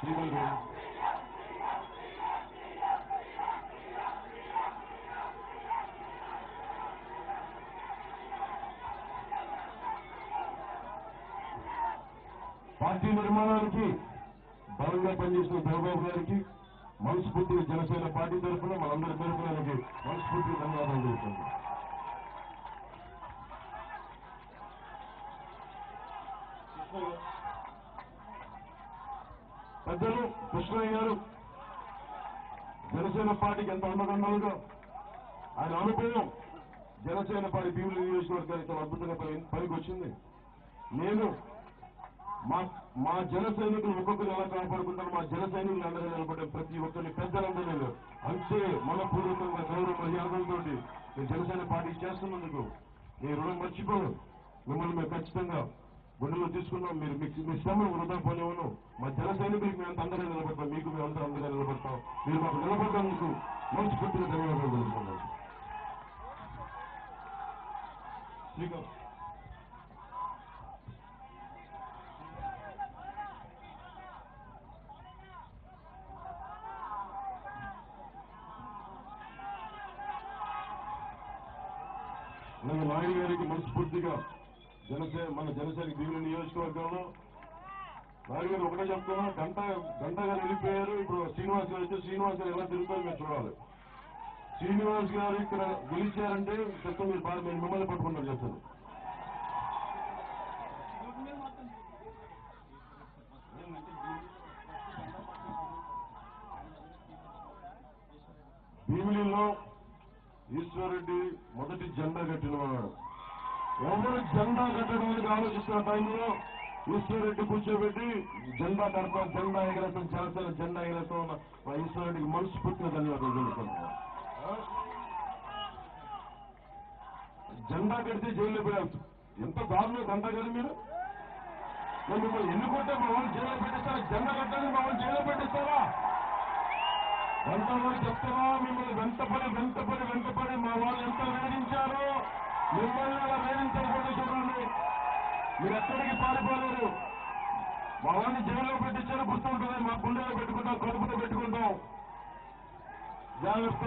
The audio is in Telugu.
పార్టీ నిర్మాణానికి బలంగా పనిచేసిన బాబు గారికి మనస్ఫూర్తిగా జనసేన పార్టీ తరఫున మనందరి తరఫున ఆయనకి మనస్ఫూర్తిగా ధన్యవాదాలు తెలుపుతుంది. పెద్దలు కృష్ణయ్య గారు జనసేన పార్టీకి ఎంత అండదండలుగా ఆయన అనుభవం జనసేన పార్టీ భీముల నియోజకవర్గానికి చాలా అద్భుతంగా పనికి వచ్చింది. నేను మా జన సైనికులు ఒక్కొక్కరు ఎలా కాపాడుకుంటారు, మా జన సైనికులు అండగా నిలబడే ప్రతి ఒక్కరిని పెద్దలందరూ నేను అంతే మనపూర్వకంగా గౌరవ మర్యాదలతో జనసేన పార్టీ చేస్తున్నందుకు మీ రుణం మర్చిపోను. మిమ్మల్ని మేము ఖచ్చితంగా గుండెలో తీసుకున్నాం. మీరు మీ శ్రమను వృధా పోలేవను. మా జన సైనికులకు మేము అంత అండగా నిలబడతాం, మీకు మేము అంతా అండగా నిలబడతాం. మీరు మాకు నిలబడడానికి మనస్ఫూర్తిగా ధన్యవాదాలు తెలుసుకున్నాం. నేను నాయుడు గారికి మనస్ఫూర్తిగా మన జనసేన భీముల నియోజకవర్గంలో నాయుడు గారు ఒకటే చెప్తున్నా, గంట గారు వెళ్ళిపోయారు. ఇప్పుడు శ్రీనివాస్ గారు అయితే శ్రీనివాస్ గారు ఎలా తిరుగుతారో మీరు చూడాలి. శ్రీనివాస్ గారు ఇక్కడ గెలిచారంటే చెప్తే మీరు బాగా నేను మిమ్మల్ని పట్టుకుంటారు చెప్తాను. భీమిలిలో ఈశ్వరరెడ్డి మొదటి జెండా కట్టినవాడు. ఎవరు జెండా కట్టడానికి ఆలోచిస్తున్న టైంలో ఈశ్వరరెడ్డి కూర్చోబెట్టి జెండా కడతాం, జెండా ఎగరేస్తాం, జనసేన జెండా ఎగరేస్తాం. మా ఈశ్వరరెడ్డికి మనస్ఫూర్తిగా ధన్యవాదాలు తెలుపుతున్నాం. జెండా కడితే జైల్లో పెట్టారు. ఎంత దారుణం గంట కదా మీరు మిమ్మల్ని ఎన్నుకుంటే మా వాళ్ళు జైల్లో పెట్టిస్తారా? జెండా కట్టండి మా వాళ్ళు జైల్లో పెట్టిస్తారా? ఎంతమంది చెప్తున్నా మిమ్మల్ని వెంటపడి మా వాళ్ళు ఎంత వేధించారో మిమ్మల్ని అలా వేధించకుండా చూడండి. మీరు ఎక్కడికి పారిపోలేరు. మా వాళ్ళని జైల్లో పెట్టించారో గుర్తుంటుంది. మా గుండెలో పెట్టుకుంటాం, కడుపులో పెట్టుకుంటాం. జాగ్రత్త.